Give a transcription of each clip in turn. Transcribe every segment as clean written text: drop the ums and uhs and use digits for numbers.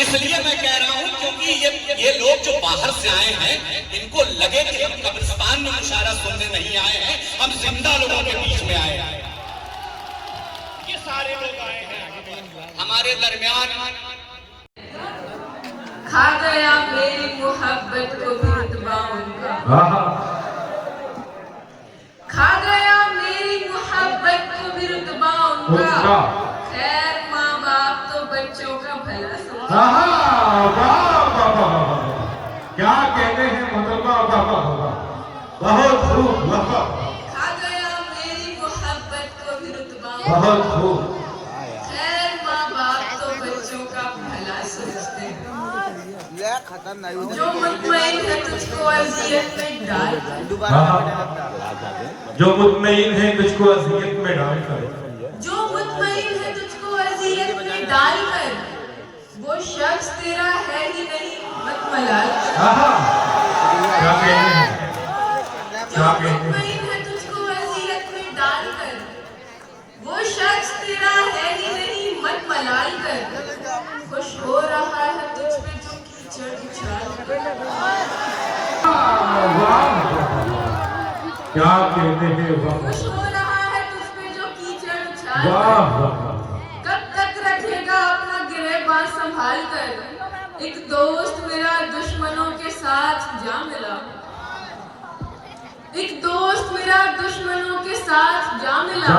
इसलिए मैं कह रहा हूं क्योंकि ये लोग जो बाहर से आए हैं, इनको लगे कि हम कब्रिस्तान में मुशायरा सुनने नहीं आए हैं, हम जिंदा लोगों के बीच में आए हैं। ये सारे लोग आए हैं हमारे दरमियान। खा गया मेरी मोहब्बत को भी रुतबा उनका, खा गया मेरी मोहब्बत को भी रुतबा उनका। खैर माँ बाप तो बच्चों का भला समझा। क्या कहते हैं मुतल्ला, बहुत खूब। खा गया मेरी मोहब्बत को भी रुतबा बहुत खूब। खैर माँ बाप तो बच्चों का भला सोचते हैं। जो मुतमईन है तुझको अज़ियत में डाल, जो मुतमईन है तुझको अज़ियत में डाल कर, जो मुतमईन है तुझको अज़ियत में डाल कर, वो शख्स तेरा है ही नहीं मत मलाल। क्या कहते हैं? जो मुतमईन है तुझको अज़ियत में डाल कर, वो शख्स तेरा है ही नहीं मत मलाल कर। खुश हो रहा है तुझ पे जो कीचड़ उछाल कर। क्या कहते हैं? खुश हो रहा है तुझ पे जो कीचड़ उछाल कर। कब तक रखेगा अपना गिरेबान संभाल कर। एक दोस्त मेरा दुश्मनों के साथ जा मिला, एक दोस्त मेरा दुश्मनों के साथ जा मिला।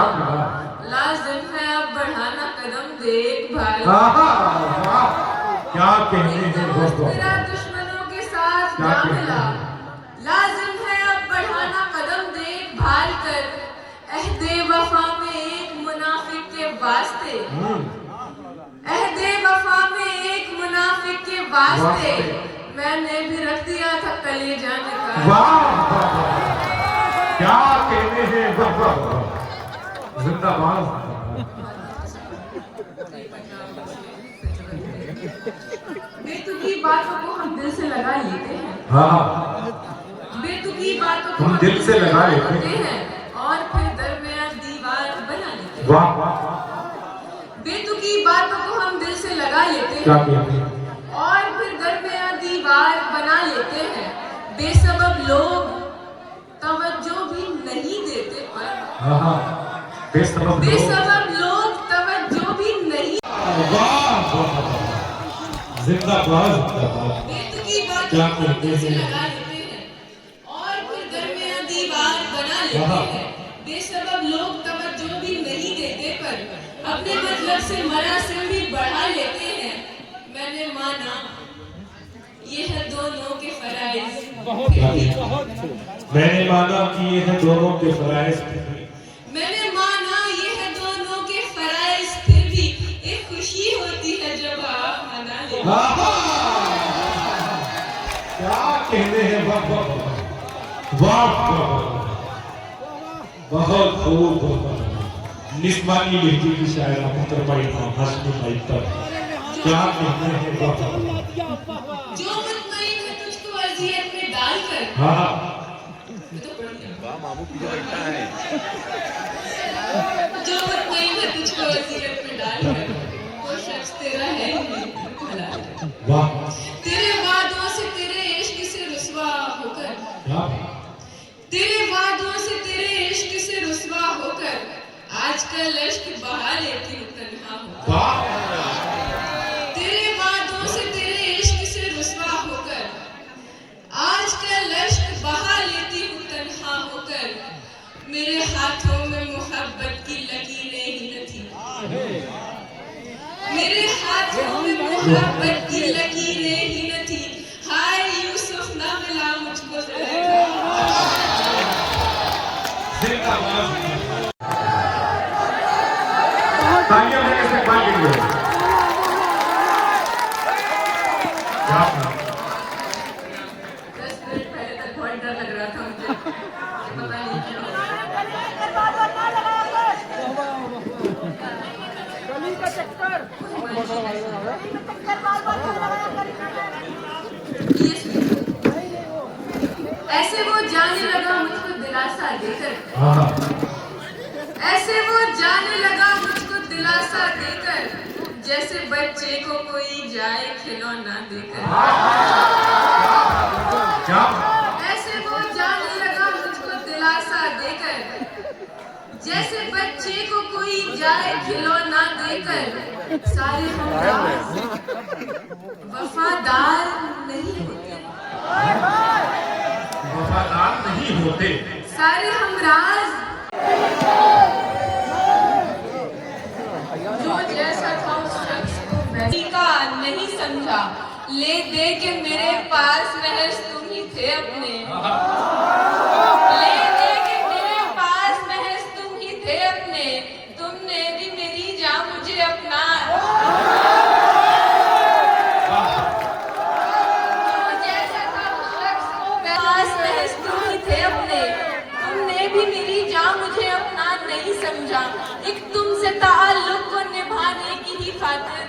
लाजिम है अब बढ़ाना कदम देखभाल। क्या कहते हैं? दोस्त मेरा दुश्मनों के साथ जा मिला, लाजिम है अब बढ़ाना कदम देखभाल कर। अहदे वफा में एक मुनाफिक के वास्ते, अहदे वफा में एक मुनाफिक के वास्ते, मैंने भी रख दिया था कलेजा निकाल। क्या कहते हैं? जिंदाबाद। बेतुकी बातों को हम दिल से लगा लेते हैं। बेतुकी बातों को हम दिल से लगा लेते हैं और फिर दरमियान दीवार बना लेते हैं। बेतुकी बातों को हम दिल से लगा लेते हैं और फिर दरमियान दीवार बना लेते हैं। बेसबब लोग तवज्जो भी नहीं देते पर, बेसबब लोग तवज्जो भी नहीं। जिंदाबाद। बेतुकी बातों को हम दिल से लगा लेते हैं और फिर दरमियान दीवार बना लेते हैं। बेसबब लोग तवज्जो भी नहीं देते पर अपने मतलब से मरासिम भी बढ़ा लेते हैं। मैंने माना ये है दोनों के फराइज, मैंने माना कि ये है दोनों के फराइज, मैंने माना ये है दोनों के फराइज। फिर भी एक खुशी होती है जब आप मना लेते। क्या कहते हैं? वाह, बहुत खूब। निस्मानी लहजे की शायरा मुहतरमा इमाम हाशमी भाई पर क्या कहते हैं? जो मुतमईन है तुझको अज़ियत में डालकर, मामू पीछे बैठा है। जो मुतमईन है तुझको अज़ियत में डालकर, वो शख्स तेरा है ही नहीं मलाल कर। तेरे वादों से तेरे इश्क से रुसवा होकर, तेरे वादों से तेरे इश्क से रुसवा होकर, आजकल इश्क बहा लेती हूँ तन्हा होकर। तेरे वादों से तेरे इश्क से रुसवा होकर, आजकल इश्क बहा लेती हूँ तन्हा होकर। मेरे हाथों में मोहब्बत की लकीरें ही न थी, मेरे हाथों में मोहब्बत की लकीरें ही न थी। हाय यूसुफ ना मिला मुझको तालियां देने से बात कीजिए। क्या 10 मिनट पहले तक बहुत डर लग रहा था मुझे, पता नहीं क्यों। ऐसे वो जाने लगा मुझको दिलासा देकर, ऐसे वो जाने लगा मुझको दिलासा देकर, जैसे बच्चे को कोई जाए खिलौना देकर। क्या ऐसे वो जाने लगा मुझको दिलासा देकर, जैसे बच्चे को कोई जाए खिलौना देकर। सारे हमराज वफादार नहीं होते, वफादार नहीं होते। सारे हमराज जो जैसा था उस शख्स को वैसी का नहीं समझा। ले दे के मेरे पास महज तुम ही थे अपने, ले दे के मेरे पास महज तुम ही थे अपने। तुमने भी मेरी जान मुझे अपना, जो जैसा था उस शख्स को पास महज तुम ही थे अपने। तुमने भी मेरी जान मुझे अपना नहीं समझा। एक तुमसे ताल्लुक को निभाने की ही खातिर,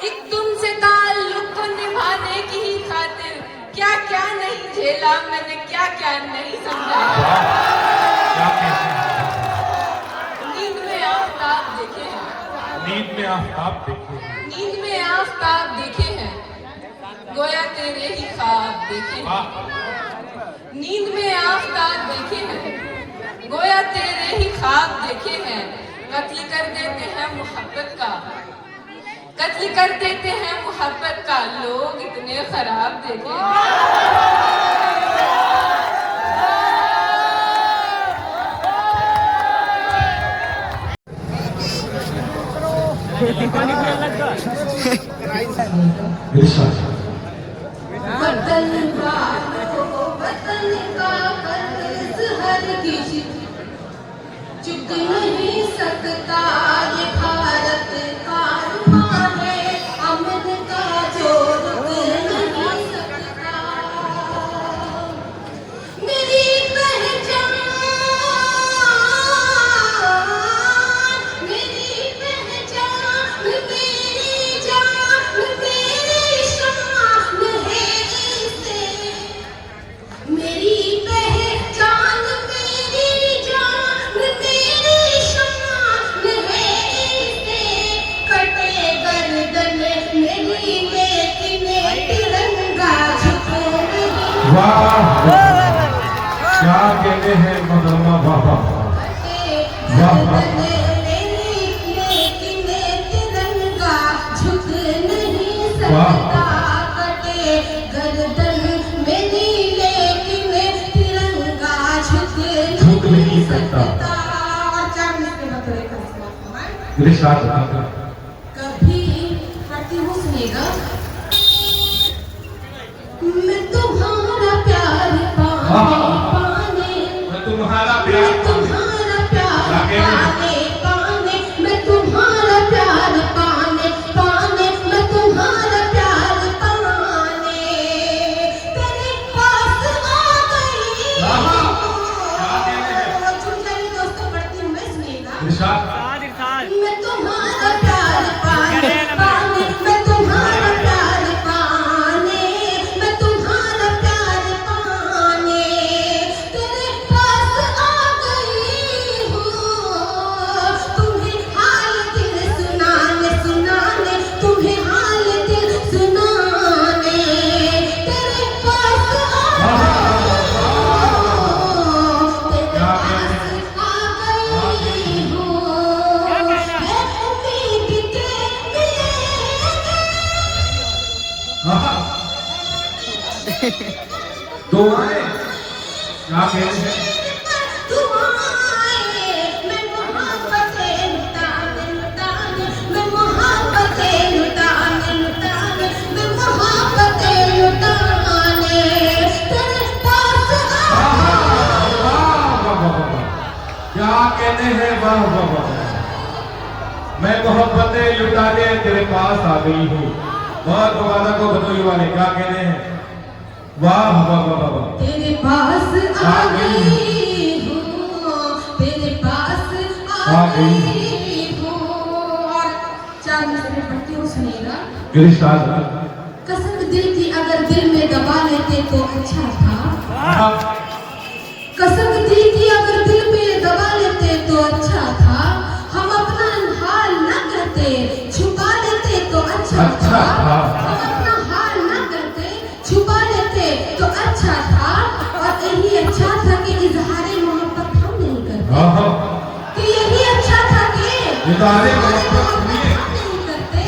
एक तुमसे ताल्लुक को निभाने की ही खातिर, क्या क्या नहीं झेला मैंने, क्या क्या नहीं समझा। क्या कहते हैं? नींद में आफताब देखे हैं, नींद में आफ्ताब देखे हैं। नींद में आफताब देखे हैं, गोया तेरे ही ख्वाब देखे हैं। नींद में आफताब देखे हैं, गोया तेरे ही ख्वाब देखे हैं। कत्ल कर देते हैं मोहब्बत का, कत्ल कर देते हैं मोहब्बत का, लोग इतने खराब देखे हैं। वतन वालों, वतन का कर्ज हरगिज़ चुक नहीं सकता। ये भारत का अरमान है, अमन का जो रुक नहीं सकता। मेरी पहचान, मेरी पहचान, मेरी जान, मेरी शान है इसे। मेरी पहचान, मेरी जान, मेरी शान है इसे। कटे गर्दन मेरी लेकिन तिरंगा झुके नहीं। वाह, क्या कहते हैं मदरमा बाबा। कटे वाह, वाह। गर्दन मेरी लेकिन तिरंगा झुक नहीं सकता। कटे गर्दन मेरी लेकिन तिरंगा झुक नहीं सकता। और 4 मिनट के बाद एक इरशाद कभी हटी हूँ सुनेगा। मैं तुम्हारा प्यार पाने, मैं तुम्हारा मैं प्यार तुम्हारा प्यार लागे पाने, मैं तुम्हारा प्यार पाने, मैं तुम्हारा प्यार पाने तेरे पास आ गई। क्या कहते हैं? चुटकुले दोस्तों पढ़ती हूँ मैं, सुनिएगा। इरशाद मैं तुम्हारा प्यार पाने, मैं तुम्हारा प्यार पाने, मैं तुम्हारा प्यार पाने तेरे पास आ गई हूँ। तुम्हें हाल दिल सुनाने, सुनाने, तुम्हें हाल दिल सुनाने तेरे पास आ गई हूँ, तेरे पास आ गई हूँ। है उम्मीद के दुआएं क्या कहते हैं? दुआएं मैं मोहब्बतें लुटाने, लुटाने, मैं मोहब्बतें लुटाने, लुटाने, मैं मोहब्बतें लुटाने तेरे पास आ गई। वाह, वाह, वाह, वाह। क्या कहते हैं? वाह वाह वाह। मैं मोहब्बतें लुटाने तेरे पास आ गई हूँ। बहुत मुबारक हो भदोही वाले। क्या कहते हैं? वाह वाह वाह वाह वाह। तेरे पास आ गई हूँ, तेरे पास आ गई हूँ। और 4 मिनट में पढ़ती हूँ, सुनिएगा। इरशाद कसम दिल की अगर दिल में दबा लेते तो अच्छा था। कसम दिल की अगर दिल में दबा लेते तो अच्छा था। हम अपना हाल न कहते, छुपा लेते तो अच्छा अच्छा था। तुम अपना हाल ना करते, छुपा लेते तो अच्छा था। और यही अच्छा था कि इजहारे मोहब्बत हम नहीं करते, कि यही अच्छा था कि इजहारे मोहब्बत हम नहीं करते,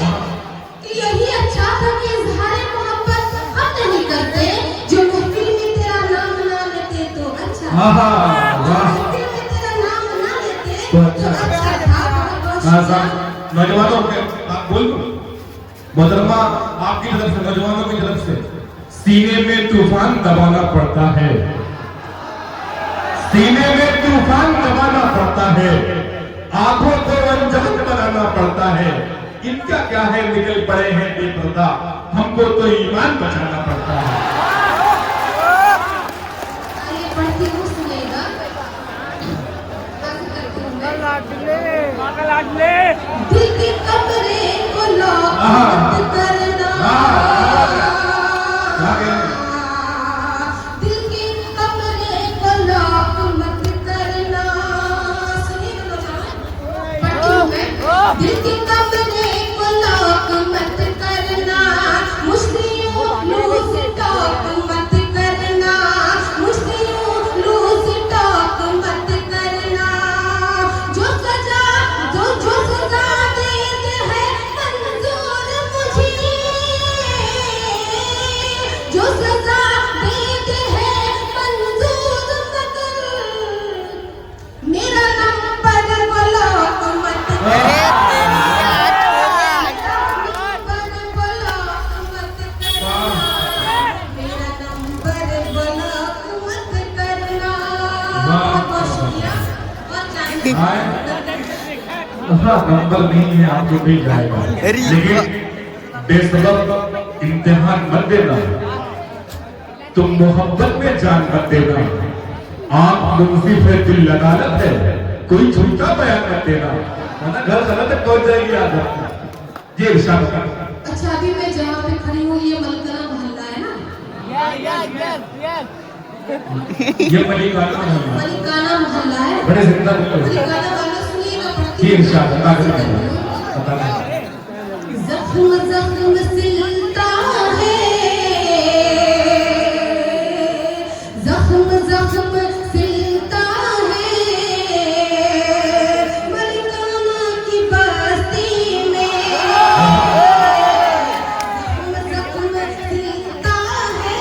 कि यही अच्छा था कि इजहारे मोहब्बत हम नहीं करते। जो महफिल में तेरा नाम ना लेते तो अच्छा था, महफिल में तेरा नाम ना लेते तो अच्छा था। नौजवानों के बोल मोहतरमा, आपकी तरफ से, नौजवानों की तरफ से, सीने में तूफान दबाना पड़ता है, सीने में तूफान दबाना पड़ता है, आंखों को अनजान बनाना पड़ता है। इनका क्या है, निकल पड़े हैं बेपर्दा, हमको तो ईमान बचाना पड़ता है। आइए पढ़ती हूँ, सुनेगा। दिल के कमरे को लॉक मत करना, दिल के कमरे को लॉक मत करना। सुनिए पढ़ती हूँ मैं। दिल के कमरे को लॉक मत करना, मुश्किलों लूज टॉक मत करना, मुश्किलों लूज टॉक मत करना। जो सजा देते हैं मंजूर मुझे, जो सजा देते हैं मंजूर, मगर मेरा नंबर ब्लॉक मत करना, मेरा नंबर ब्लॉक मत करना। बहुत शुक्रिया। नंबर नहीं है, आपको मिल जाएगा, लेकिन बेसबब इम्तिहान मत देना, तुम मोहब्बत में जान मत देना। आप मुंसिफ है, दिल अदालत है, कोई झूठा बयान मत देना, वरना घर गलत तक पहुंच जाएगी आदत। ये इरशाद कर। अच्छा, अभी मैं जहाँ पे खड़ी हूँ ये मलकाना मोहल्ला है ना? ये मलिकाना मोहल्ला, मलिकाना मोहल्ला है। बड़े जिंदा बोलो। मलिकाना वाला सुनिएगा, पढ़ती ये हूँ। इरशाद बता जख्म जख्म सिलता है, जख्म जख्म सिलता है, मलिकाना की बस्ती में। जख्म जख्म सिलता है,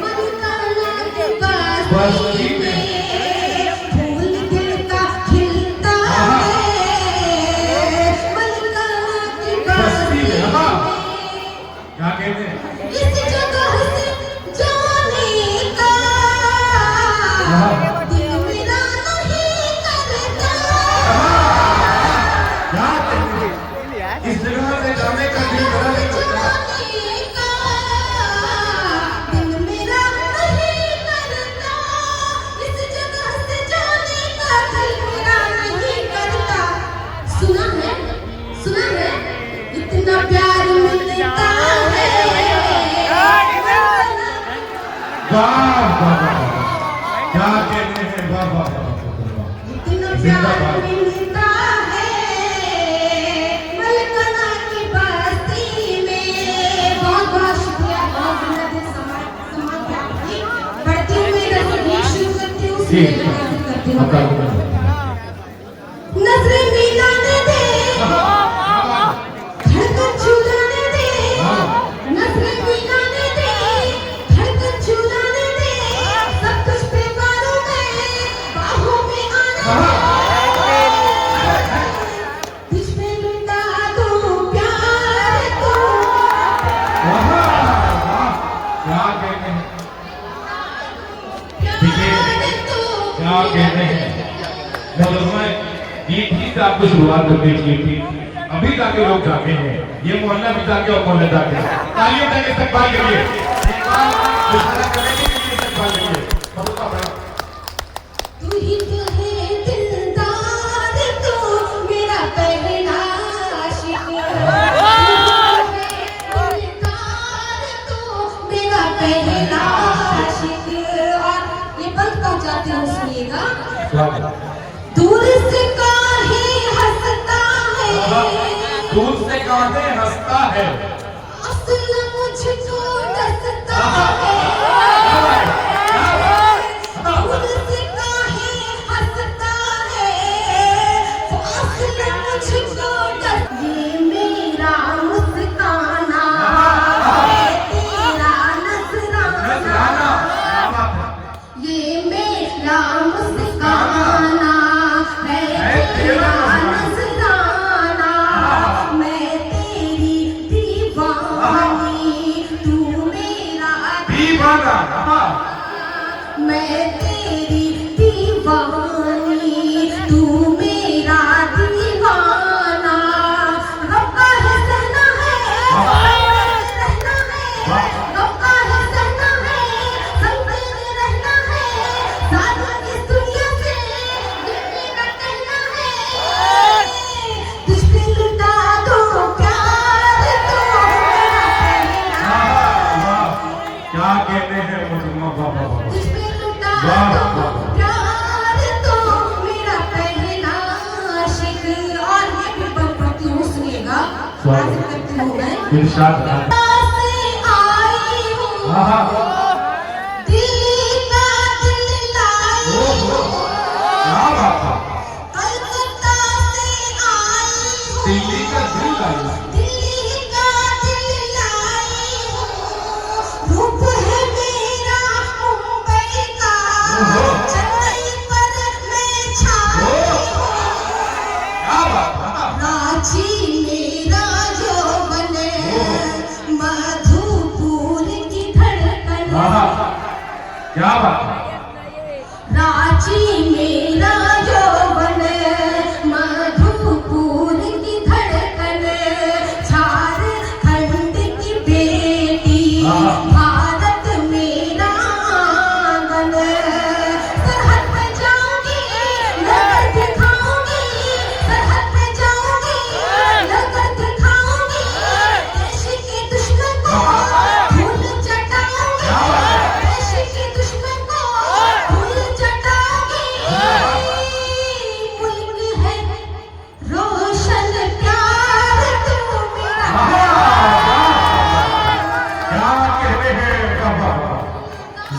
मलिकाना की बस्ती में। फूल दिल का खिलता है, मलिकाना की बस्ती में। क्या कहते हैं? इस जगह से जाने का दिल मेरा नहीं करता, क्या कहते हैं? इस जगह से जाने का दिल मेरा नहीं करता। जाने का दिल मेरा नहीं करता, इस जगह से जाने का दिल मेरा नहीं करता। सुना है इतना प्यार मिलता है। वाह वाह वाह, क्या कहते हैं, वाह वाह वाह। इतना प्यार मिलता है मलकाना की बस्ती में। बहुत बहुत शुक्रिया, बहुत धन्यवाद समाज के आपकी। पढ़ती हूँ मैं, इधर से गीत शुरू करती हूँ, सुनिएगा, हाजिर करती हूँ। नजरें मिलाने दे, धड़कन छुलाने दे, नजरें मिलाने दे, धड़कन छुलाने दे, सब कुछ पे बारों में, बाहों में आना दे, तुझ पे लुटा दूं प्यार को। वाह वाह, क्या कहते हैं, क्या कहते हैं। ये चीज से आपको शुरुआत करनी चाहिए थी, अभी जाके लोग जागे हैं, ये मोहल्ला भी जाके और मोहल्ला जाके। तालियों का इस्तेमाल करिए, तू ही तो है दिलदार, तू मेरा पहला आशिक, दिलदार तू मेरा पहला आशिक। और ये बंद कर जाते हैं, सुनिएगा। दूर से काहे हंसता है, दूर से दीवाने हंसता है। असल मुझको डसता है, मुझसे काहे हंसता है, असल मुझको ये मेरा मुस्काना है तेरा नजराना, ये मेरा मुस्काना है तेरा नजराना, मैं तेरी दीवानी तू मेरा दीवाना। मैं तेरी दीवानी तू मेरा दीवाना, रब्बा है सहना है रहना है, रब्बा है सहना है संग तेरे रहना है, सारी इस दुनिया से ये मेरा कहना है, तुझ पे लुटा दो प्यार तो मेरा कहना, क्या कहते हैं मुझको बाबा। तुझ पे लुटा दो प्यार तो मेरा पहला आशिक। और ये भी पढ़ती हूँ, सुनिएगा, हाजिर करती हूँ मैं। इरशाद है। से आई हूँ, दिल का दिल लाई हूँ, क्या बात है। कलकत्ता से आई हूँ, दिल्ली का दिल लाई। दिल्ली का दिल लाई हूँ, रूप है मेरा मुंबई का, चेन्नई पर मैं छाई हूँ, क्या बात है। रांची मेरा यौवन, मधुपुर की धड़कन, क्या बात है। रांची मेरा यौवन, मधुपुर की धड़कन, झारखंड की बेटी, भारत मेरा आंगन, सरहद पे जाऊंगी नगर दिखाऊंगी, सरहद पे जाऊंगी नगर दिखाऊंगी, देश के दुश्मन को धूल चटाऊंगी, देश के दुश्मन को धूल चटाऊंगी, मुल्क है रोशन प्यार तू मेरा, क्या कहते हैं बाबा।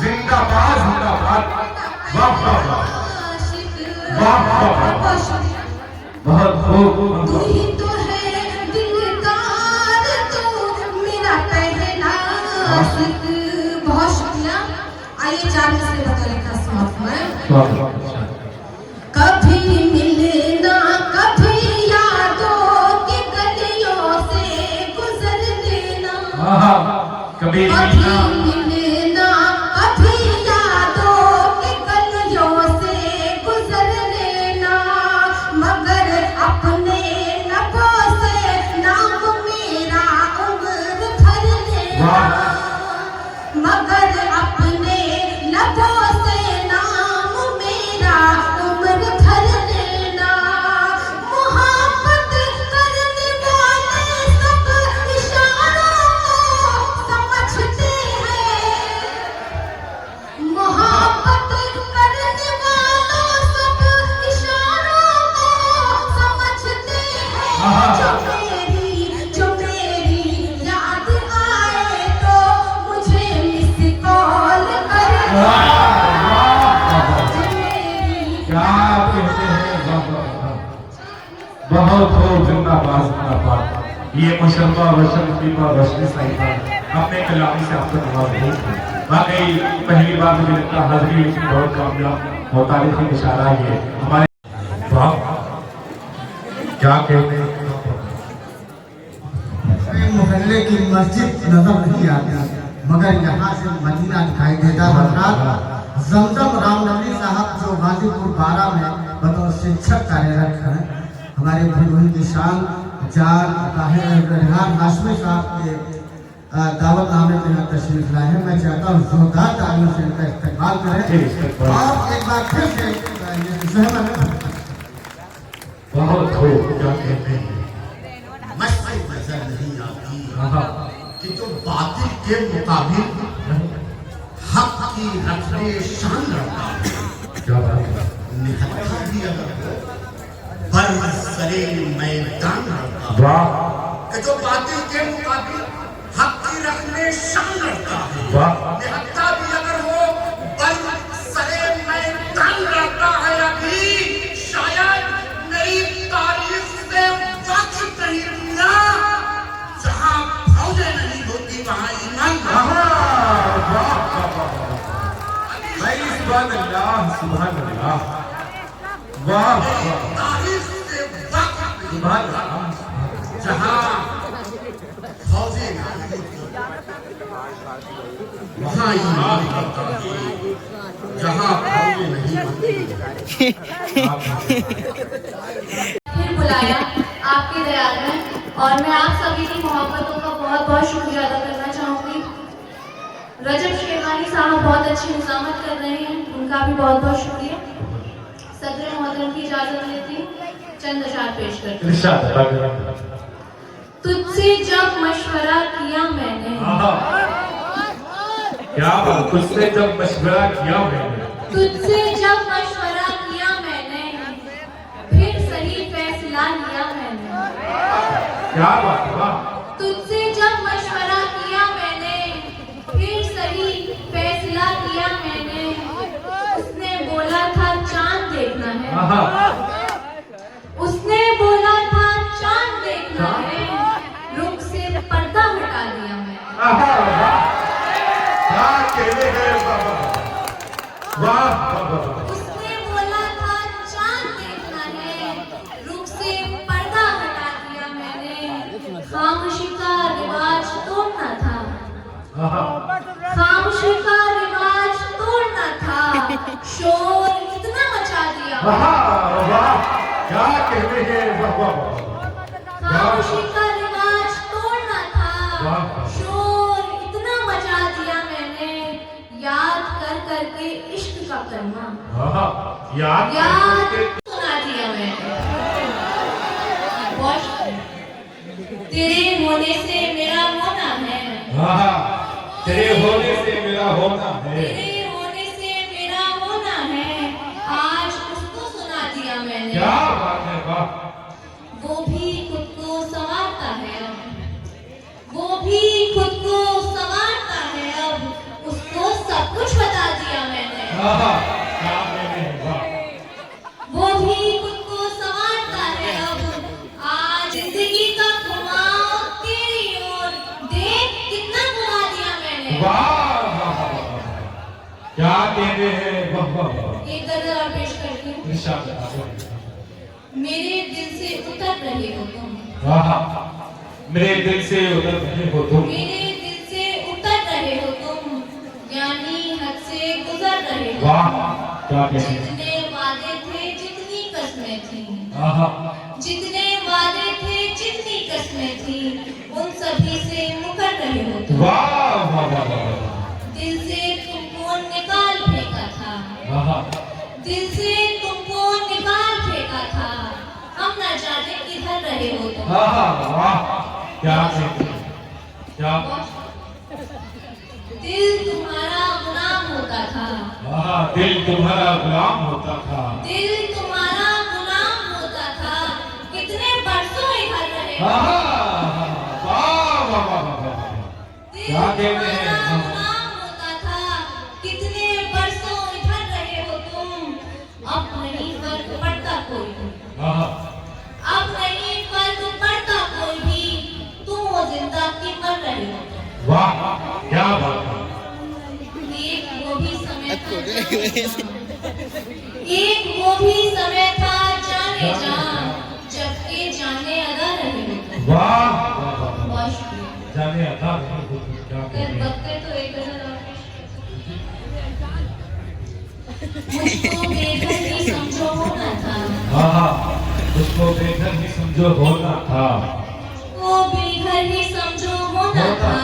जिंदाबाद जिंदाबाद। वाह वाह वाह। आशिक। वाह, वाह, वाह। बहुत शुक्रिया। बहुत खूब। तू ही तो है दिलदार तू मेरा पहला आशिक। बहुत शुक्रिया। आइए 4 मिसरे बतौर का समाप्त हुआ। कभी मिलना कभी यादों की गलियों से गुजर लेना, कभी कभी मिलना कभी यादों की गलियों से गुजर लेना, मगर अपने लबों से नाम मेरा उम्र भर लेना, मगर अपने लबों से नाम मेरा उम्र भर लेना, मोहब्बत करने वाले सब इशारों को समझते हैं, मोहब्बत करने वालों सब इशारों को समझते हैं, जो मेरी याद आए तो मुझे मिस कॉल करना, जो मेरी क्या कहते हैं बाबा। बहुत खूब। जिंदाबाद जिंदाबाद। ये मुशर्रफा रोशन की रोशनी सही था अपने कलामी से आपको जवाब नहीं। वाकई पहली बार मुझे लगता हाजिरी बहुत कामयाब मुतालिक इशारा ये हमारे बाप क्या कहते हैं। मोहल्ले की मस्जिद नजर नहीं आती, मगर यहाँ से मदीना दिखाई देता है। जमजम रामनवमी साहब जो गाजीपुर 12 में बतौर शिक्षक कार्यरत हैं, हमारे भूल की शान जान रिहान हाशमी साहब के दावतनामे में यहाँ तशरीफ लाए हैं। मैं चाहता हूँ जोरदार तालियों से इनका इस्तेमाल करें और एक बार फिर से बहुत खूब। क्या कहते हैं। मस्ती नजर नहीं आती कि जो बातिल के मुकाबिल हक की रखने शान रखता है, क्या बात है। निहत्था भी अगर हो पर सरे मैदान रखता है, वाह कि जो बातिल के मुकाबिल हक की रखने शान रखता है। निहत्था भी अगर हो बल सरे मैदान रहता है। अभी शायद नई तारीख से वक्त नहीं मिला, जहां फौजें नहीं होती वहां ईमान। सुभान अल्लाह, वाह तारीख से वक्त सुभान अल्लाह, जहां फौजें नहीं होती वहां ईमान होता है, जहां फौजें नहीं होती। फिर बुलाया आपके दयाल में, और मैं आप सभी की मोहब्बतों का बहुत बहुत शुक्रिया अदा करना चाहूँगी। रजब शेरवानी साहब बहुत अच्छी निजामत कर रहे हैं, उनका भी बहुत बहुत शुक्रिया। सदर मोहतरम की इजाजत लेती हूँ, चंद अशार पेश करती हूँ। तुझसे जब मशवरा किया मैंने, क्या बात, तुझसे जब मशवरा किया मैंने, तुझसे जब मशवरा किया मैंने, फिर सही फैसला लिया मैंने। क्या बात, वाह, तुझसे जब मशवरा किया मैंने, फिर सही फैसला किया मैंने। उसने बोला था चांद देखना है, उसने बोला था चांद देखना है, रुख से पर्दा हटा दिया मैंने। क्या कहने हैं बाबा, वाह, उसने बोला था चांद देखना है, रुख से पर्दा हटा दिया मैंने। खामोशी का रिवाज तोड़ना था, खामोशी का रिवाज तोड़ना था, शोर इतना मचा दिया। क्या कहने हैं बाबा, खामोशी का रिवाज तोड़ना था, शोर इतना मचा दिया मैंने। याद कर करके इश्क का करना, याद याद सुना दिया मैंने। तेरे होने से मेरा होना है, तेरे होने से मेरा होना है, तेरे होने से मेरा होना है, आज उसको सुना दिया मैंने। क्या बात है, वाह, वो भी खुद को संवारता है अब, वो भी खुद को संवारता है अब, उसको सब कुछ बता दिया मैंने। क्या कहने हैं, वाह, वो भी खुद को संवारता है अब, आज जिंदगी का घुमाओ तेरी ओर, देख कितना घुमा दिया मैंने। क्या कहने हैं, वाह, एक गजल और पेश करती हूँ। इरशाद, मेरे दिल से उतर रहे हो तुम, मेरे दिल से उतर रहे हो तुम, मेरे दिल से उतर रहे हो तुम, यानी हद से गुजर रहे हो। वाह, क्या कहने हैं, जितने वादे थे जितनी कस्में थी, जितने वादे थे जितनी कस्में थी, उन सभी से मुकर रहे हो तुम। दिल से तुमको निकाल फेंका था, दिल से तुमको निकाल फेंका था, हम न जाने किधर रहे हो तुम। क्या कहने हैं, क्या, दिल तुम्हारा गुलाम होता था, दिल तुम्हारा गुलाम होता था, दिल तुम्हारा गुलाम होता था, कितने बरसों इधर रहे हो। दिल क्या कहने हैं, तुम्हारा गुलाम होता था, कितने बरसों इधर रहे हो तुम। अब नहीं फर्क पड़ता कोई भी, अब नहीं फर्क पड़ता कोई भी, तुम वो जिंदा की मर रहे हो। वाह, क्या बात है, एक वो भी समय था, एक वो भी समय था जाने जा, जबकि जाने अदा रहे हो। वाह, बहुत शुक्रिया। जाने अदा नहीं हो तुम, क्या कहने अगर हैं, वक्त तो एक गजल और मुझको बेघर ही समझो होना था, उसको बेघर ही समझो होना था, वो बेघर ही समझो होना था,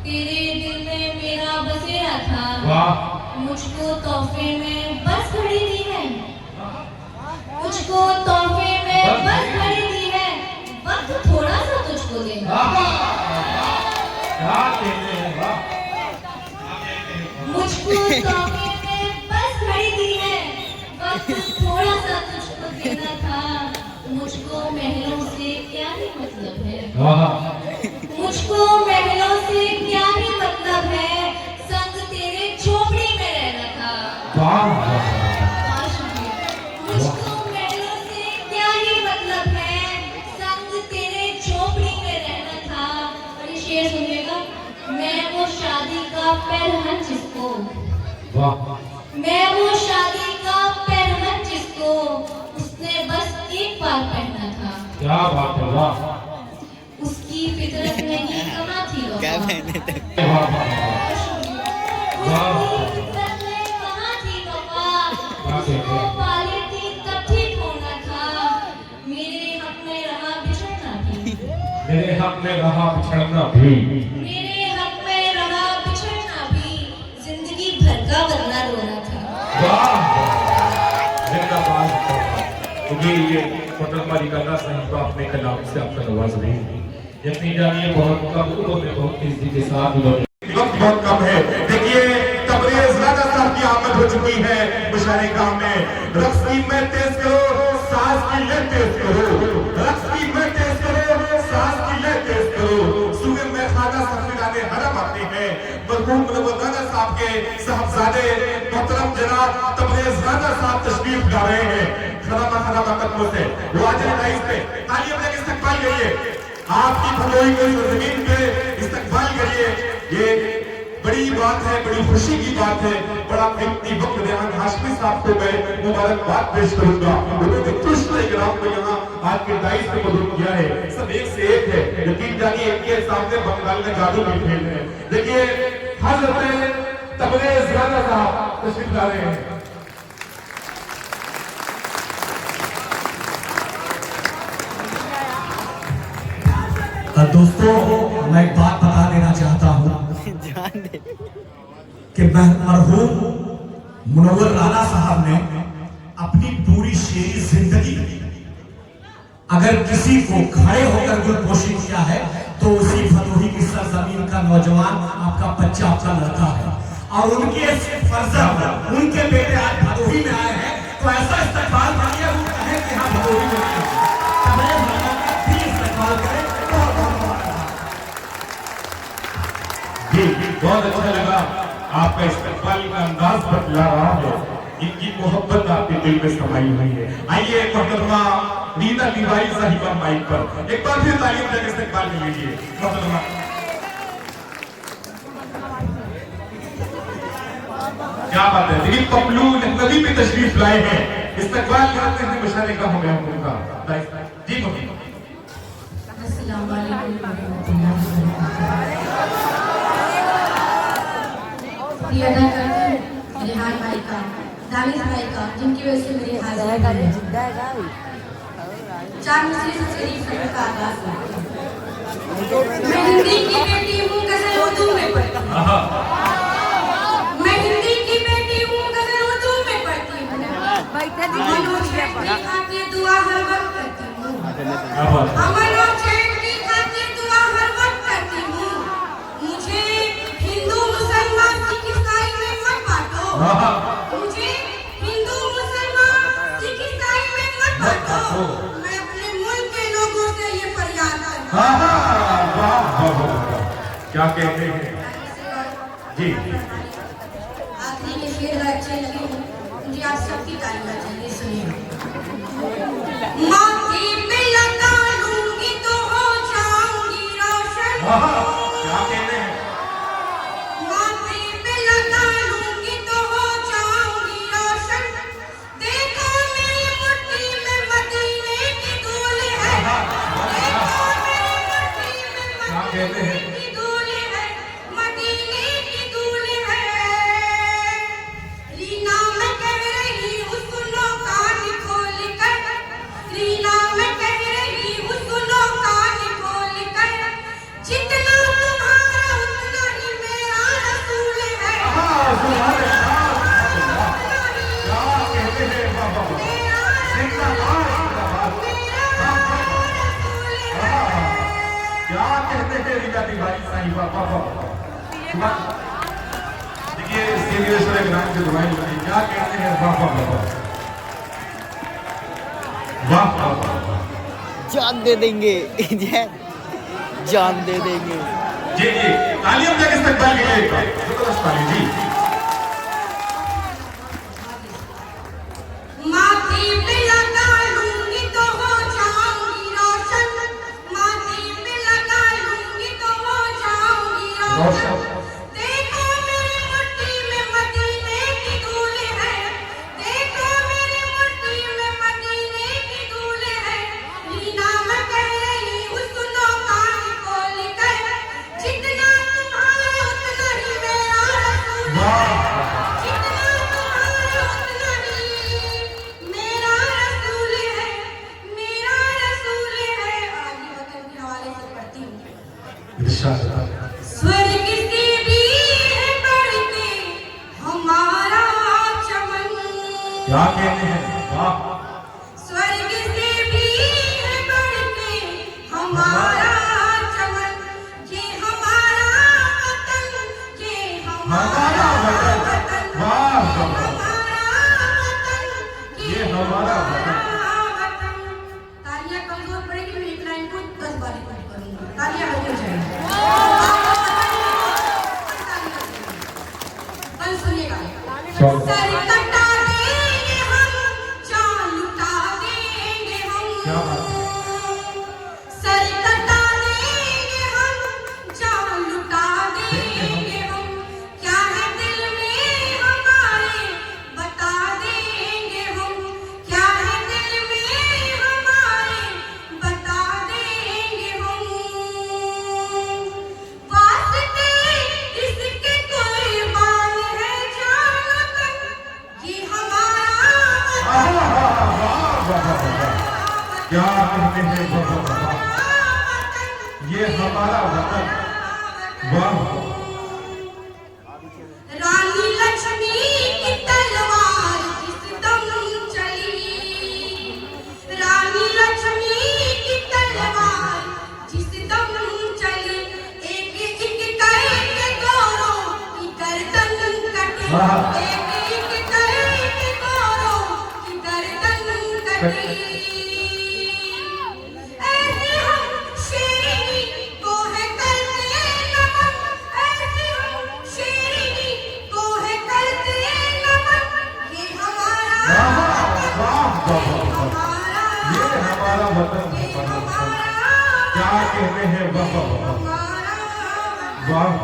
तेरे दिल में मेरा बसेरा था। वाह, मुझको तोहफे में बस घड़ी दी है, मुझको तोहफे में बस घड़ी दी है, वक्त थोड़ा सा तुझको देना। क्या कहने हैं, वाह, मुझको तोहफे में बस घड़ी दी है, वक्त थोड़ा सा तुझको देना था, मुझको महलों से क्या ही मतलब है। मुझको महलों से क्या ही मतलब है, संग तेरे झोपड़ी में रहना था। मुझको महलों से क्या ही मतलब है, संग तेरे झोपड़ी में रहना था। और ये शेर सुनिएगा, मैं वो शादी का पैरहन जिसको, मैं वो शादी का पैरहन जिसको उसने बस एक बार पहना था। क्या बात है, वाह। उसकी फितरत में ही कहाँ थी वफा, वाह, वाह, उसकी फितरत में कहाँ थी वफा, उसको पाली थी तब ठीक होना था। मेरे हक में रहा बिछड़ना भी, मेरे हक में रहा बिछड़ना भी, मेरे हक में रहा बिछड़ना भी, जिंदगी भर का बदला रोना था। वाह, जिंदाबाद। क्योंकि ये मोहतरमा रिकाना साहिबा अपने कलाम से आपका नवाज रही है। यकीन जानिए बहुत कम उन्होंने बहुत तेजी के साथ वक्त बहुत कम है। देखिए तबरेज़ राजा साहब की आमद हो चुकी है मुशारे गांव में। रक्स की मैं तेज करो, साज की ले तेज करो, रक्स की मैं तेज करो, साज की ले तेज करो। सूबे में खाना सफीराने हरम आते हैं, मरहूम मुनव्वर राजा साहब के साहबजादे मोहतरम जनाब तबरेज़ राजा साहब तशरीफ ला रहे हैं खरामा कदमों से। वो आज राइस पे तालियां बजा के इस्तकबाल करिए, आपकी भदोही को जमीन पे इस्तकबाल करिए। ये बड़ी बात है, बड़ी खुशी की बात है। बड़ा कीमती वक्त रेहान हाशमी साहब को मैं मुबारकबाद पेश करूंगा। उन्होंने ग्राम को यहाँ आज के दाइश पे मदद किया है। सब एक से एक है, यकीन जानिए इनके सामने बंगाल में जादू भी खेल है। देखिए हज़रत तबरेज़ राजा साहब तशरीफ ला रहे हैं। दोस्तों मैं एक बात बता देना चाहता हूँ कि मरहूम मुनव्वर राना साहब ने अपनी पूरी शेरी जिंदगी अगर किसी को खड़े होकर गुलपोशी किया है तो उसी भदोही की सरजमीन का नौजवान आपका बच्चा, आपका लड़का है। और उनके फर्जंद, उनके बेटे आज भदोही में आए हैं तो ऐसा इस्तेमाल करिए वो कहे कि हाँ भदोही में इस्तेमाल करें। बहुत अच्छा लगा आपका इस्तेमाल का अंदाज बदला रहा है, इनकी मोहब्बत आपके दिल में समाई हुई है। आइए मोहतरमा रीना तिवारी साहिबा माइक पर एक बार फिर तालीम देकर इस्तेमाल कर लीजिए। मोहतरमा क्या बात है, दिलीप पपलू नदी में तशरीफ लाए हैं, इस्तेमाल करते हैं मुशारे का हमें उनका जी। अस्सलाम वालेकुम। अदा करते हैं रिहान भाई का, दानिश भाई का, जिनकी वजह से मेरी हाजिरी है। 4 मिसरे से शरीफ फिल्म का आगाज हुआ। मैं हिंदी की बेटी हूँ, गज़ल उर्दू में पढ़ती हूँ। मैं हिंदी की बेटी हूँ, गज़ल उर्दू में पढ़ती हूँ। अमन और चैन की खातिर दुआ हर वक्त करती हूँ। अमन और चैन की खातिर दुआ हर वक्त करती हूँ। मुझे हिंदू मुसलमान सिख ईसाई में मत बांटो, मुझे हिंदू मुसलमान सिख ईसाई में मत बांटो। मैं अपने मुल्क के लोगों से ये फरियाद करती हूँ। क्या कहते हैं जी? आखिरी के शेर अच्छे लगे, मुझे आप सबकी तारीफ चाहिए, सुनिए। माथे पे लगा लूंगी तो हो जाऊंगी रोशन। क्या कहते हैं? माथे पे लगा लूंगी तो हो जाऊंगी रोशन। देखो मेरी मुट्ठी में मदीने की धूल है, देखो मेरी मुट्ठी में मदीने की धूल है, मदीने की धूल है। रीना मैं कह रही हूँ सुनो कान खोल कर, रीना मैं कह रही हूँ सुनो कान खोल कर। जितना तुम्हारा उतना ही मेरा रसूल है, क्या कहते हैं रीना तिवारी साहिबा? देखिए सीनियर ग्राम के दुआई बनी, क्या कहते हैं? वाह वाह वाह, जान दे देंगे। जान दे देंगे। जी जी, तालियों तक इस्तकबाल के लिए जबरदस्त ताली जी। माथे पे लगा लूंगी तो हो जाऊंगी रोशन, माथे पे लगा लूंगी तो हो जाऊंगी रोशन। देखो मेरी मुट्ठी में मदीने की धूल है, देखो मेरी मुट्ठी में मदीने की धूल है। रीना मैं कह रही हूँ सुनो कान खोल कर, जितना तुम्हारे उतना ही मेरा रसूल है, जितना तुम्हारे उतना ही मेरा रसूल है, मेरा रसूल है। आगे वतन के हवाले से पढ़ती हूँ। स्वर्ग से भी है बढ़ के हमारा चमन, क्या कहते हैं, वाह। स्वर्ग से भी है बढ़ के हमारा चमन, ये हमारा वतन, ये हमारा वतन, वाह, हमारा वतन, ये हमारा वतन। वतन। तालियां कमजोर पड़ेगी, मैं एक लाइन को 10 बार रिपीट करूंगी, तालियां बजनी चाहिए। बस सुनिएगा। सर कटा देंगे हम, जान लुटा देंगे क्या हम, बात सर कटा देंगे हम, जान लुटा देंगे हम। क्या है दिल में हमारे बता देंगे हम, क्या है दिल में हमारे बता देंगे हम। वास्ते इसके कुर्बान है जानो तक, ये हमारा क्या कहते हैं, वाह, ये हमारा वतन, वाह। रानी लक्ष्मी की तलवार जिस दम चली, रानी लक्ष्मी की तलवार जिस दम चली, एक एक करके गोरों की गर्दन कटी, एक एक करके गोरों की गर्दन कटी। ऐसे हम शेरनी को है करते नमन, ऐसे हम शेरनी को है करते नमन, ये हमारा वतन, ये हमारा वतन, ये हमारा क्या कहते हैं, वाह वाह वाह,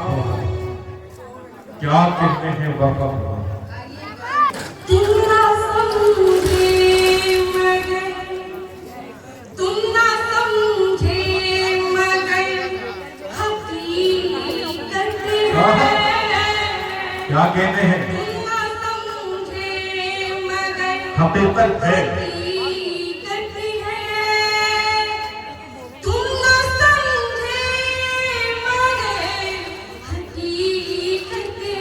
क्या कहते हैं, वाह वाह। तुम ना समझे मगर, तुम ना समझे मगर हकीकत है, क्या कहते हैं, तुम ना समझे मगर हकीकत है। हकीकत है, तुम ना समझे मगर हकीकत है।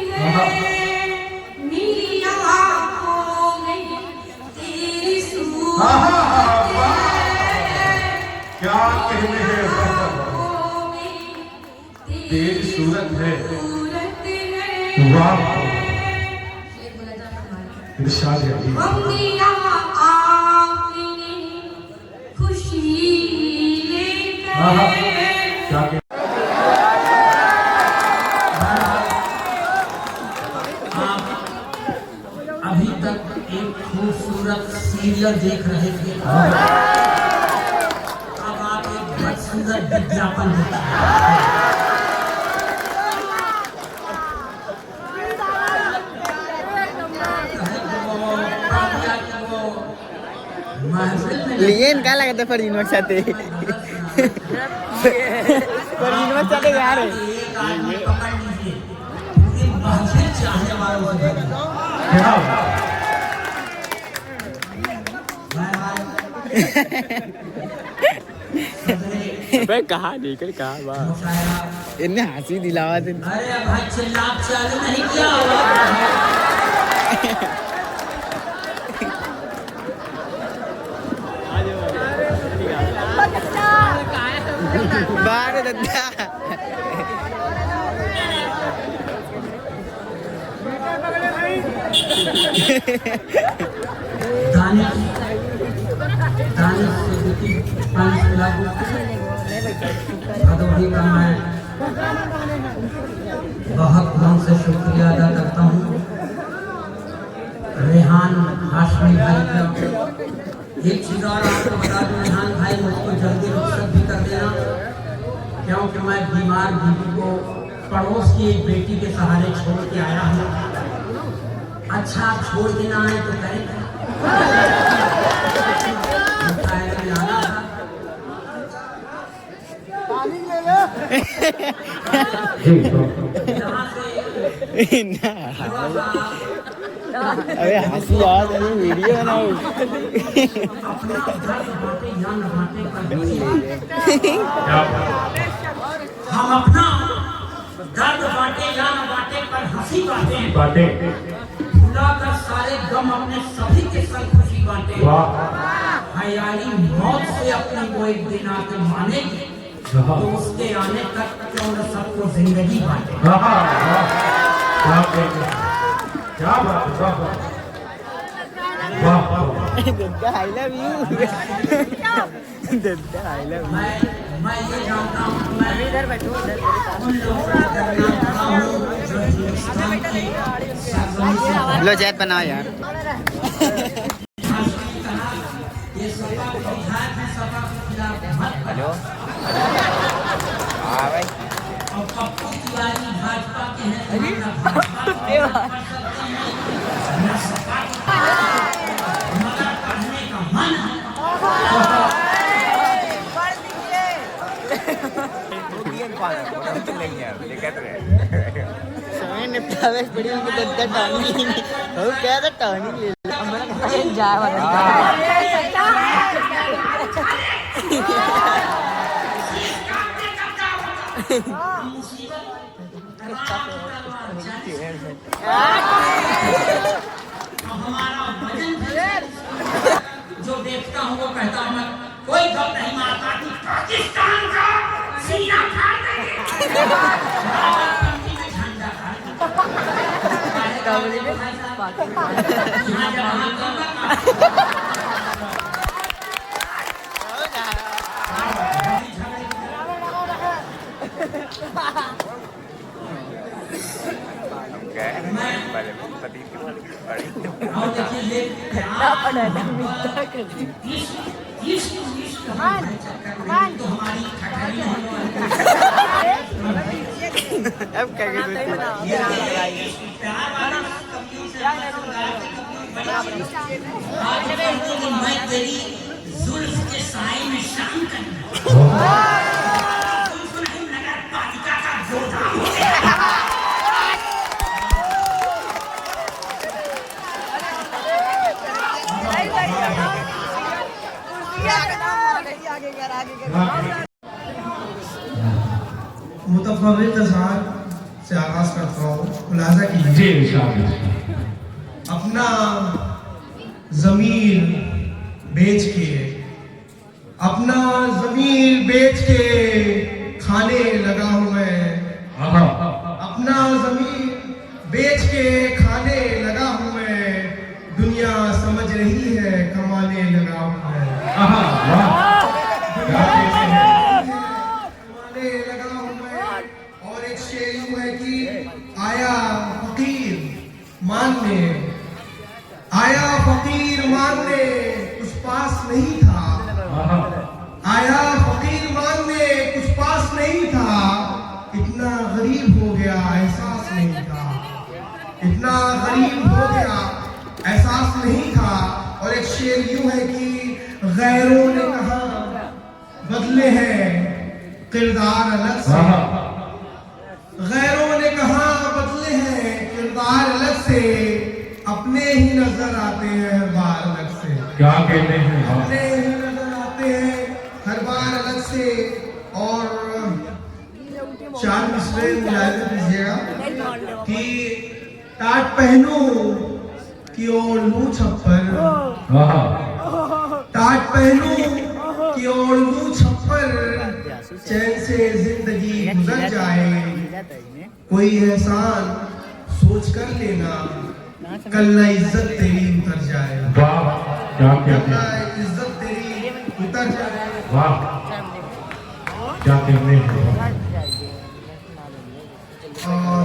मेरी आँखों में तेरी सूरत है, क्या कहते हैं, वाह वाह, आँखों में तेरी सूरत है, सूरत है। वाह। शेर बोला जा फरमाया। इरशाद है जी। हम दिया आपने खुशी लेकर, क्या कहते अभी तक एक खूबसूरत सीरियल देख रहे थे, अब आप एक बदसूरत विज्ञापन देखिए। महफिल में लेकिन क्या लगता है फरजीन चाहते फरजीन चाहते यार एक आदमी पकड़ लीजिए, पूरी महफिल चाहने वालों से भरी। क्या अबे कहा निकल कहा बात इन्हें हंसी दिलावा दे। अरे भाई चिल्ला चालू नहीं किया हुआ। बाहर दद्दा दानिश से 5 लाख भदोही का मैं बहुत मन से शुक्रिया अदा करता हूँ रेहान हाशमी भाई का। एक चीज़ और आपको बता दूँ, रेहान भाई मुझको जल्दी रुखसत भी कर देना, क्योंकि मैं बीमार बीवी को पड़ोस की एक बेटी के सहारे छोड़ के आया हूँ। अच्छा आप छोड़ के ना आए तो करें अरे हंसी यार, वीडियो बनाओ। हम अपना दर्द बांटे या न बांटे पर हंसी बांटे, भुलाकर सारे गम अपने सभी के संग खुशी बांटे। हयाली मौत से अपनी को एक दिन आके मानेगी, तो उसके आने तक क्यों न सबको जिंदगी बांटे। क्या बात I love you. I love you. मैं ये जानता हूँ, मैं इधर बैठूं, उन लोगों का लो चैट बनाओ यार। हेलो हाँ भाई। भाजपा के हैं, मगर पढ़ने का मन समय निपटावे पड़ी उनकी दद्दा टानी वो क्या था टानी हमारा कहीं जाए वाला जो देखता हूँ वो कहता हूँ मैं कोई गम नहीं मारता कि पाकिस्तान का सीना फाड़ देंगे। अब क्या मैं तेरी जुल्फ के साए में शाम करना नगर पालिका का जोधा हो गया। मुतफर्रिक़ अज़हार से आगाज करता हूँ। मुलाज़ा कीजिए, अपना ज़मीर बेच के खाने लगा हूँ मैं। अपना ज़मीर बेच के खाने लगा हूँ मैं। दुनिया समझ रही है कमाने लगा हूँ मैं। और एक शेर यूं है कि आया फकीर मानने कुछ पास नहीं था। आया फकीर मानने कुछ पास नहीं था। इतना गरीब हो गया एहसास नहीं था। इतना गरीब हो गया एहसास नहीं था। और एक शेर यूं है कि गैरों ने कहा बदले हैं किरदार अलग से। गैरों ने कहा बदले हैं किरदार अलग से। अपने ही नजर आते हैं हर बार अलग से। क्या कहते हैं? अपने ही नजर आते हैं हर बार अलग से। और 4 मिसरे मुलाहिजा कीजिएगा कि टाट पहनूं कि ओढ़ लूं छप्पर। टाट पहनूं कि ओढ़ लूं छप्पर। चैन से जिंदगी गुजर जाए। कोई एहसान सोच कर लेना कल ना इज्जत तेरी उतर जाए। क्या कल ना इज्जत तेरी उतर जाए। क्या कहने हैं?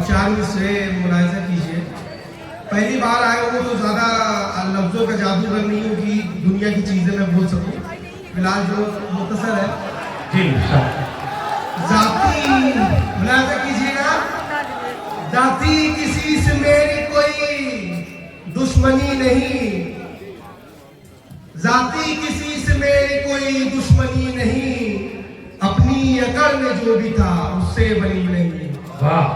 चार से मुलायजा कीजिए। पहली बार आया हूँ तो ज़्यादा लफ्ज़ों का जादूगर नहीं हूँ कि दुनिया की चीज़ें मैं बोल सकूँ। फिलहाल जो मुख्तसर है जी जाती मुलायजा कीजिएगा। जाती किसी से मेरी कोई दुश्मनी नहीं, जाती किसी से मेरी कोई दुश्मनी नहीं, अपनी अकड़ में जो भी था उससे बनी नहीं। वाह।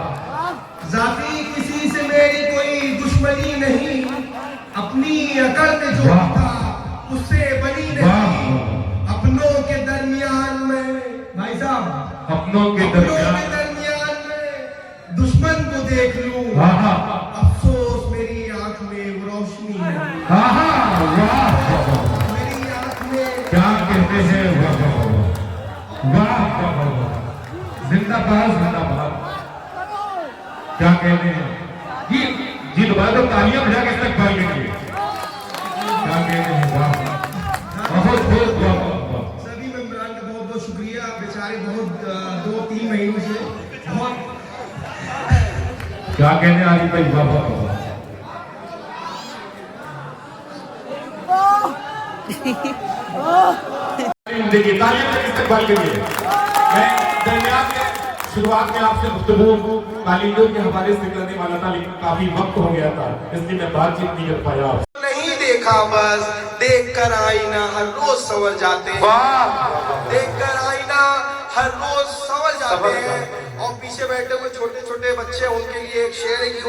जाती किसी से मेरी कोई दुश्मनी नहीं, अपनी अकड़ में जो भी था उससे बनी नहीं। अपनों के दरमियान में भाई साहब, अपनों के दरमियान में दुश्मन को देख लूं, अफसोस मेरी आंख में वो रोशनी नहीं। मेरी आंख में क्या कहते हैं? वाह जिंदाबाद जिंदाबाद। क्या कहते हैं? जी दोबारा तो तालियां बजा के इस्तेकबाल करिए। क्या कहते हैं? वाह बहुत बहुत वाह। सभी मेंबरान का बहुत बहुत शुक्रिया। बेचारे बहुत 2-3 महीनों से बहुत क्या कहते हैं आरिफ भाई? वाह वाह। देखिए तालियां बजा के इस्तेकबाल करिए। मैं दरमियान में शुरुआत में आपसे गुफ्तगू तालीमों के हवाले से करने वाला था, लेकिन काफी वक्त हो गया था, इसलिए मैं बातचीत नहीं कर पाया। नहीं देखा बस देखकर आईना हर रोज संवर जाते हैं। देखकर आईना हर रोज संवर जाते हैं। और पीछे बैठे हुए छोटे छोटे बच्चे, उनके लिए एक शेर है कि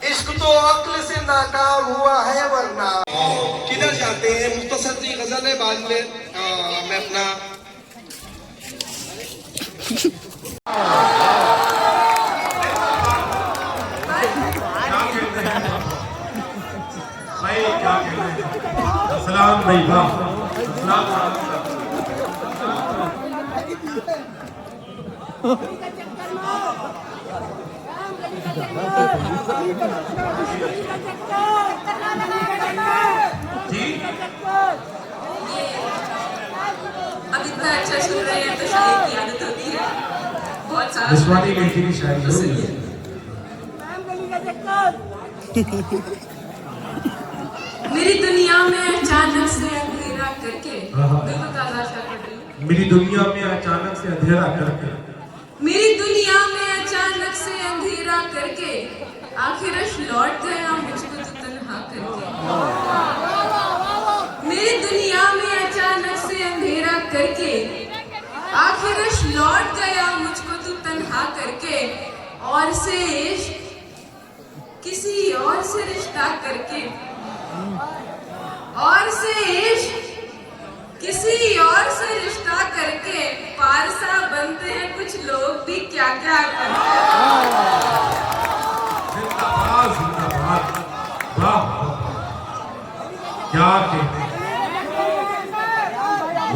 इश्क तो अक्ल से नाकाम हुआ है वरना। किधर जाते हैं? मुख्तसर सी गजल है, बाद में मैं अपना सलाम भाई वाह। अब इतना अच्छा सुन रहे हैं तो शायद की आदत होती है। बहुत सारा निस्वानी लड़की की शायरी मेरी दुनिया में अचानक से अंधेरा करके बिल्कुल ताज़ा सा कर रही हूँ। मेरी दुनिया में अचानक से अंधेरा करके, मेरी दुनिया में अचानक से अंधेरा करके आखिर लौट गया मुझको तो तन्हा करके। मेरी दुनिया में अचानक से अंधेरा करके आखिर लौट गया मुझको तो तन्हा करके। और से इश्क किसी और से रिश्ता करके, और से इश्क किसी और से रिश्ता करके पारसा बनते हैं कुछ लोग भी क्या क्या करते हैं। जिंदाबाद जिंदाबाद। वाह क्या कहते हैं?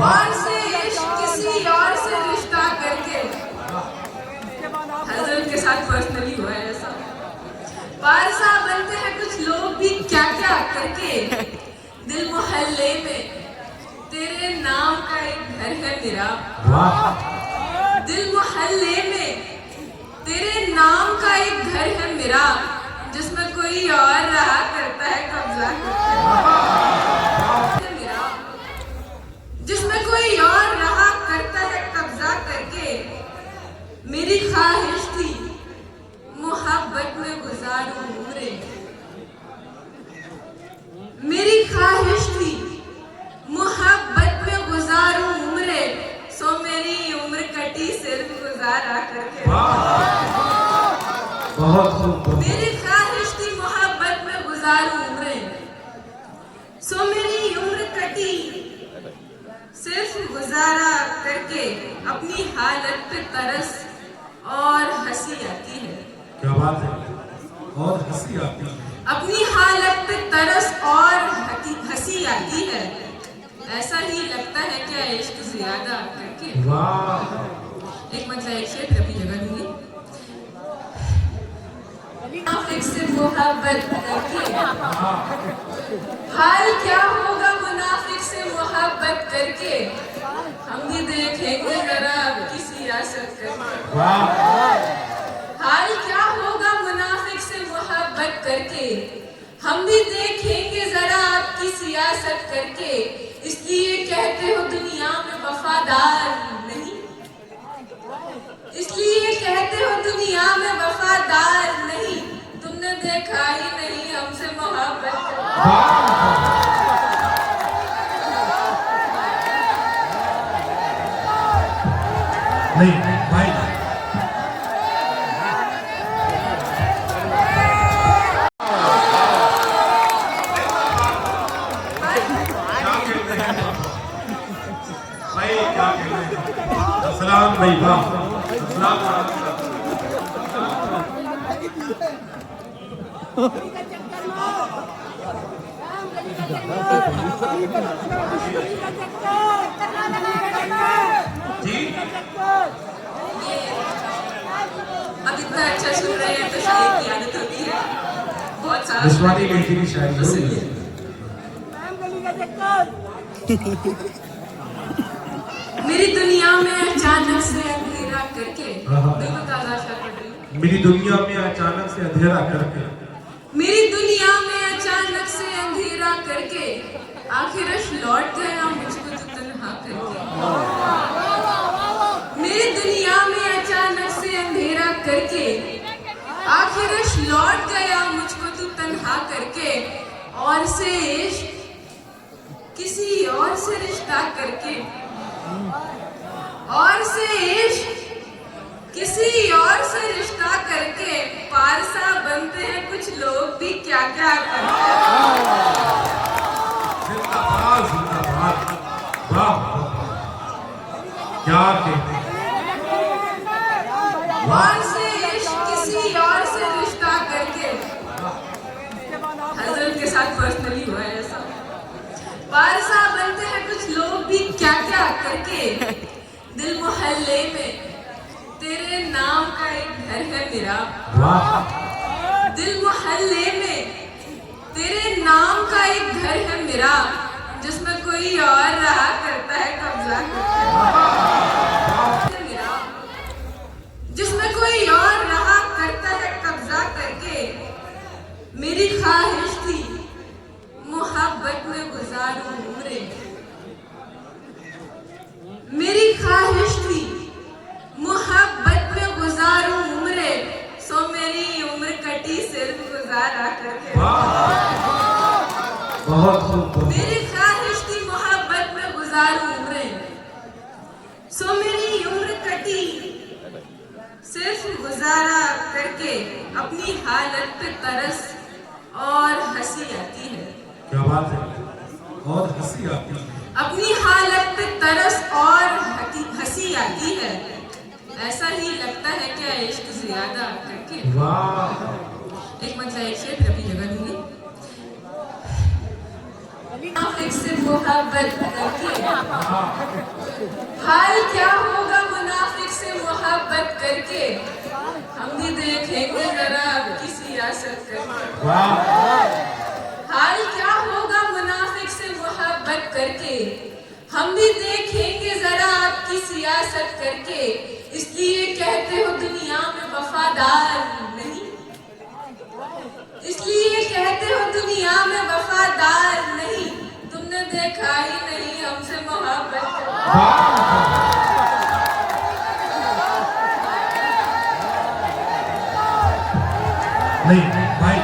और से इश्क किसी और से रिश्ता करके, हजरत के साथ पर्सनली हुआ है ऐसा। पारसा बनते हैं कुछ लोग भी क्या क्या करके। दिल मोहल्ले में तेरे नाम का एक घर है मेरा। दिल मोहल्ले में तेरे नाम का एक घर है मेरा, जिसमें कोई और रहा करता है कब्जा करके मेरा, जिसमें कोई और रहा करता है कब्जा करके। मेरी ख्वाहिश थी मोहब्बत में गुजारूं उम्रें, मेरी ख्वाहिश थी मोहब्बत में गुजारूं उम्रें। सो मेरी उम्र कटी सिर्फ गुजारा करके। बहुत मेरी ख्वाहिश थी मोहब्बत में गुजारूं उम्रें, सो मेरी उम्र कटी सिर्फ गुजारा करके। अपनी हालत पे तरस और हंसी आती है। क्या बात है? और हंसी आती है। अपनी हालत पे तरस और हंसी आती है। ऐसा ही लगता है क्या इश्क ज्यादा करके। वाह। एक मतलब एक शेर फिर अपनी जगह दूंगी। से मोहब्बत करके हाल क्या होगा मुनाफिक से मोहब्बत करके, हम भी देखेंगे जरा आपकी सियासत करके। हाल क्या होगा मुनाफिक से मोहब्बत करके, हम भी देखेंगे जरा आपकी सियासत करके। इसलिए कहते हो दुनिया में वफादार नहीं, इसलिए कहते हो दुनिया में वफादार नहीं, तुमने देखा ही नहीं हमसे मोहब्बत नहीं भाई सलाम भाई वाह जी अब इतना अच्छा सुन रहे हैं तो शायद की आदत होती है बहुत सारा विश्वानी बेटी की शायरी मेरी दुनिया में अचानक से अंधेरा करके, देखो ताज़ा पढ़ रही हूँ। मेरी दुनिया में अचानक से अंधेरा करके, मेरी दुनिया में अचानक से अंधेरा करके, आखिर लौट गया मुझको तो तन्हा करके। मेरी दुनिया में अचानक से अंधेरा करके, आखिर लौट गया मुझको तो तन्हा करके। और से इश्क किसी और से रिश्ता करके, और से इश्क किसी और से रिश्ता करके, पारसा बनते हैं कुछ लोग भी क्या क्या करते हैं। जिंदाबाद जिंदाबाद वाह क्या कहते और से इश्क किसी और से रिश्ता करके, हजरत के साथ पर्सनली हुआ है ऐसा। पारसा बनते हैं कुछ लोग भी क्या क्या करके, दिल मोहल्ले में तेरे नाम का एक घर है मेरा। दिल मोहल्ले में तेरे नाम का एक घर है मेरा, जिसमें कोई और रहा करता है कब्जा करके मेरा, जिसमें कोई और रहा करता है कब्जा करके। मेरी ख्वाहिश थी मोहब्बत में गुजारूं उम्रें, मेरी ख्वाहिश थी मोहब्बत में गुजारूं उम्रें, सो मेरी उम्र कटी सिर्फ गुजारा करके। बहुत खूब मेरी ख्वाहिश थी मोहब्बत में गुजारूं उम्रें, सो मेरी उम्र कटी सिर्फ गुजारा करके। अपनी हालत पे तरस और हंसी आती है, क्या बात है, और हंसी आती है। अपनी हालत पे तरस और हंसी आती है। ऐसा ही लगता है क्या इश्क ज्यादा करके। वाह एक मतलब एक शेर फिर अपनी जगह दूंगी। मुनाफिक से मोहब्बत करके, हाल क्या होगा मुनाफिक से मोहब्बत करके, हम भी देखेंगे जरा आपकी सियासत करके। हाल क्या होगा मुनाफिक से मोहब्बत करके, हम भी देखेंगे जरा आपकी सियासत करके। इसलिए कहते हो दुनिया में वफादार नहीं, इसलिए कहते हो दुनिया में वफादार नहीं, तुमने देखा ही नहीं हमसे मोहब्बत नहीं भाई